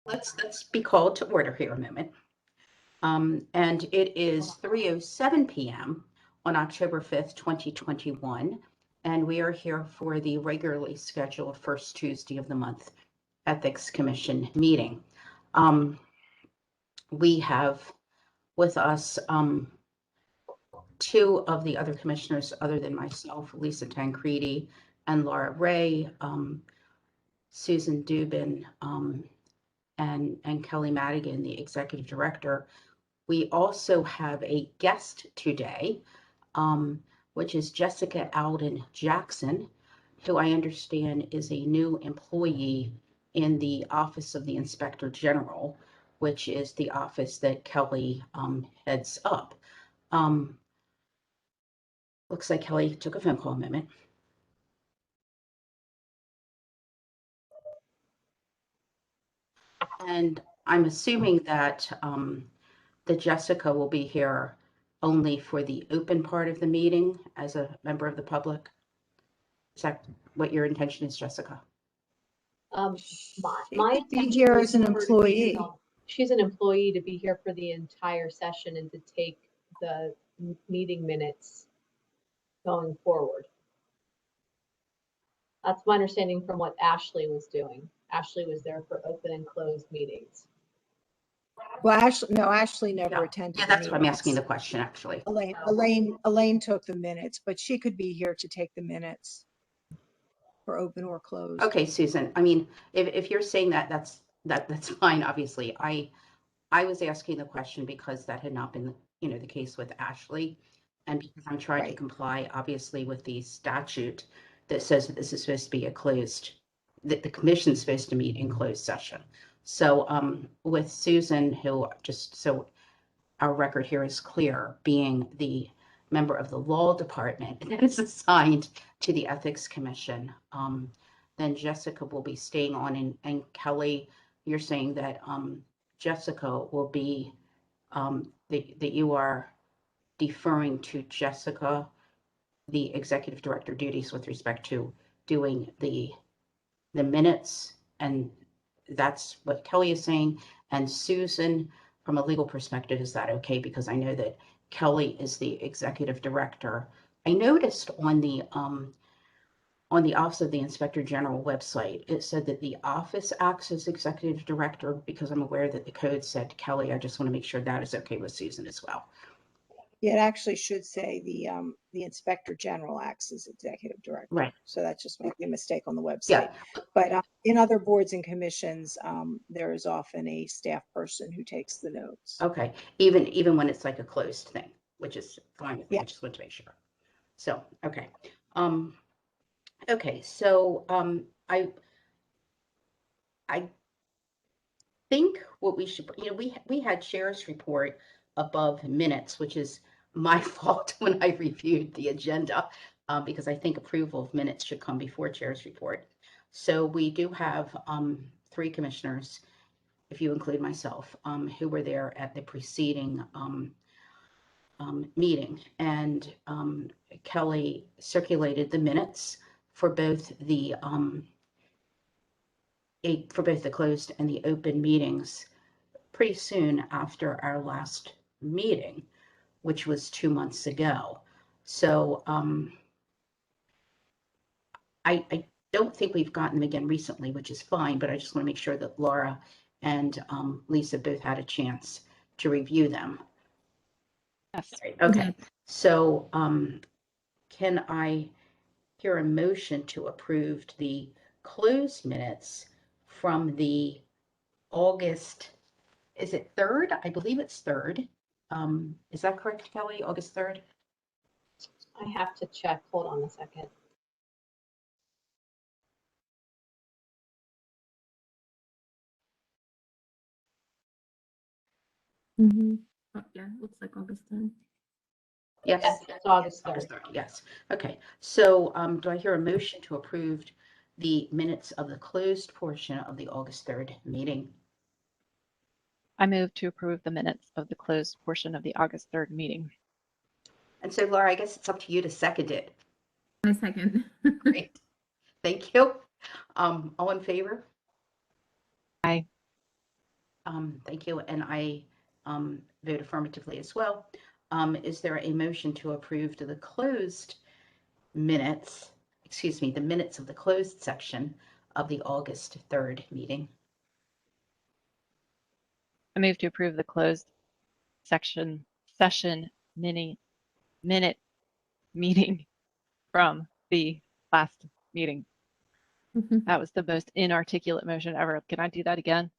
Let's be called to order here a moment. And it is 3:07 p.m. on October 5th, 2021, and we are here for the regularly scheduled first Tuesday of the month Ethics Commission meeting. We have with us two of the other commissioners other than myself, Lisa Tancredi and Laura Ray, Susan Dubin, and Kelly Madigan, the executive director. We also have a guest today, which is Jessica Alden Jackson, who I understand is a new employee in the Office of the Inspector General, which is the office that Kelly heads up. Looks like Kelly took a phone call a moment. And I'm assuming that Jessica will be here only for the open part of the meeting as a member of the public. Is that what your intention is, Jessica? My be here as an employee. She's an employee to be here for the entire session and to take the meeting minutes going forward. That's my understanding from what Ashley was doing. Ashley was there for open and closed meetings. Well, Ashley never attended. Yeah, that's why I'm asking the question, actually. Elaine took the minutes, but she could be here to take the minutes for open or closed. Okay, Susan, I mean, if you're saying that, that's fine, obviously. I was asking the question because that had not been, the case with Ashley. And because I'm trying to comply, obviously, with the statute that says that this is supposed to be that the commission's supposed to meet in closed session. So with Susan, who, just so our record here is clear, being the member of the law department that is assigned to the Ethics Commission, then Jessica will be staying on. And Kelly, you're saying that Jessica will be, that you are deferring to Jessica the executive director duties with respect to doing the minutes, and that's what Kelly is saying. And Susan, from a legal perspective, is that okay? Because I know that Kelly is the executive director. I noticed on the Office of the Inspector General website, it said that the office acts as executive director, because I'm aware that the code said Kelly. I just want to make sure that is okay with Susan as well. Yeah, it actually should say the Inspector General acts as executive director. Right. So that's just maybe a mistake on the website. Yeah. But in other boards and commissions, there is often a staff person who takes the notes. Okay, even when it's like a closed thing, which is fine with me. Yeah. I just want to make sure. So, okay. Okay, so I think what we should, we had chair's report above minutes, which is my fault when I reviewed the agenda, because I think approval of minutes should come before chair's report. So we do have 3 commissioners, if you include myself, who were there at the preceding meeting. And Kelly circulated the minutes for both the closed and the open meetings pretty soon after our last meeting, which was 2 months ago. So I don't think we've gotten them again recently, which is fine, but I just want to make sure that Laura and Lisa both had a chance to review them. Yes. Okay. So can I hear a motion to approve the closed minutes from the August, is it 3rd? I believe it's 3rd. Is that correct, Kelly? August 3rd? I have to check. Hold on a second. Oh, yeah, looks like August 10th. Yes. Yes, it's August 3rd. August 3rd, yes. Okay. So do I hear a motion to approve the minutes of the closed portion of the August 3rd meeting? I move to approve the minutes of the closed portion of the August 3rd meeting. And so, Laura, I guess it's up to you to second it. I second. Great. Thank you. All in favor? Aye. Thank you, and I vote affirmatively as well. Is there a motion to approve the closed minutes, excuse me, the minutes of the closed section of the August 3rd meeting? I move to approve the closed session minute meeting from the last meeting. That was the most inarticulate motion ever. Can I do that again?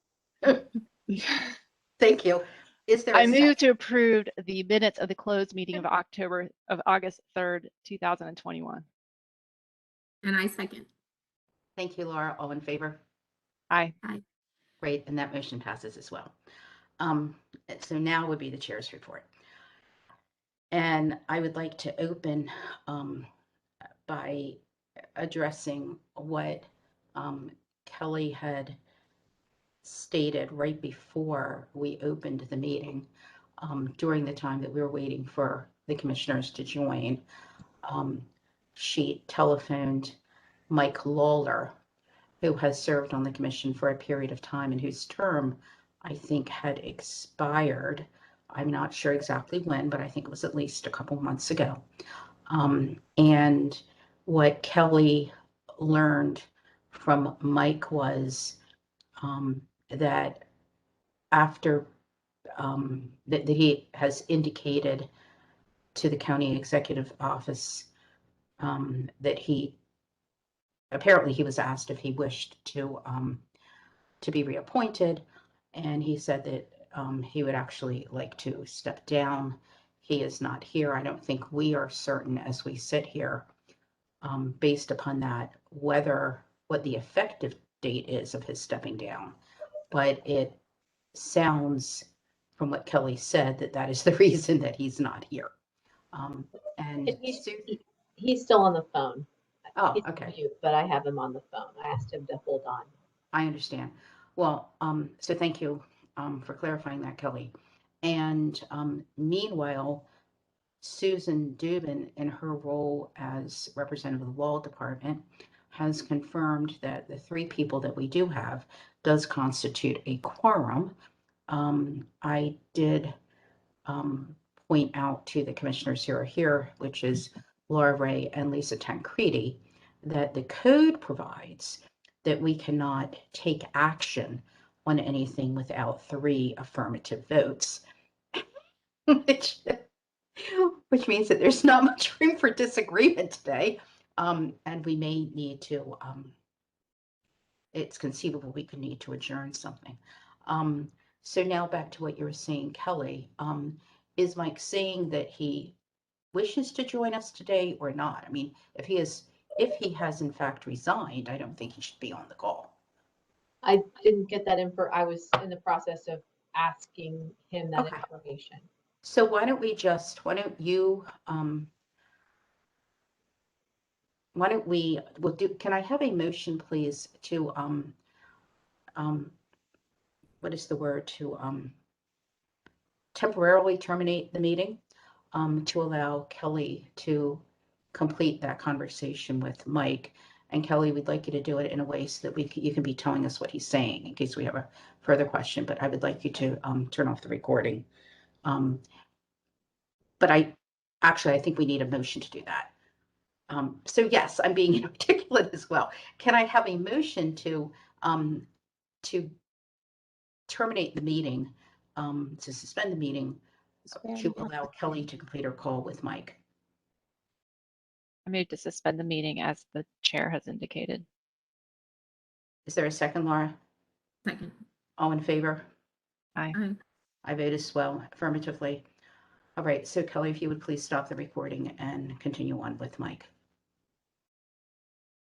Thank you. Is there I a move to approve the minutes of the closed meeting of August 3rd, 2021. And I second. Thank you, Laura. All in favor? Aye. Great, and that motion passes as well. So now would be the chair's report. And I would like to open by addressing what Kelly had stated right before we opened the meeting, during the time that we were waiting for the commissioners to join. She telephoned Mike Lawler, who has served on the commission for a period of time and whose term I think had expired. I'm not sure exactly when, but I think it was at least a couple months ago. And what Kelly learned from Mike was that after that he has indicated to the county executive office that he apparently he was asked if he wished to be reappointed, and he said that he would actually like to step down. He is not here. I don't think we are certain as we sit here, based upon that, what the effective date is of his stepping down. But it sounds from what Kelly said that is the reason that he's not here. And He's still on the phone. oh, He's okay. mute, but I have him on the phone. I asked him to hold on. I understand. Well, so thank you for clarifying that, Kelly. And meanwhile, Susan Dubin, in her role as representative of the law department, has confirmed that the 3 people that we do have does constitute a quorum. I did point out to the commissioners who are here, which is Laura Ray and Lisa Tancredi, that the code provides that we cannot take action on anything without 3 affirmative votes, which means that there's not much room for disagreement today. And we may need to, it's conceivable we could need to adjourn something. So now back to what you were saying, Kelly. Is Mike saying that he wishes to join us today or not? I mean, if he has in fact resigned, I don't think he should be on the call. I didn't get that info. I was in the process of asking him that Okay. information. So why don't can I have a motion, please, to, what is the word, to temporarily terminate the meeting, to allow Kelly to complete that conversation with Mike. And Kelly, we'd like you to do it in a way so that you can be telling us what he's saying in case we have a further question, but I would like you to turn off the recording. But I think we need a motion to do that. So yes, I'm being inarticulate as well. Can I have a motion to terminate the meeting, to suspend the meeting, to allow Kelly to complete her call with Mike? I move to suspend the meeting as the chair has indicated. Is there a second, Laura? Second. All in favor? Aye. Aye. I vote as well, affirmatively. All right, so Kelly, if you would please stop the recording and continue on with Mike.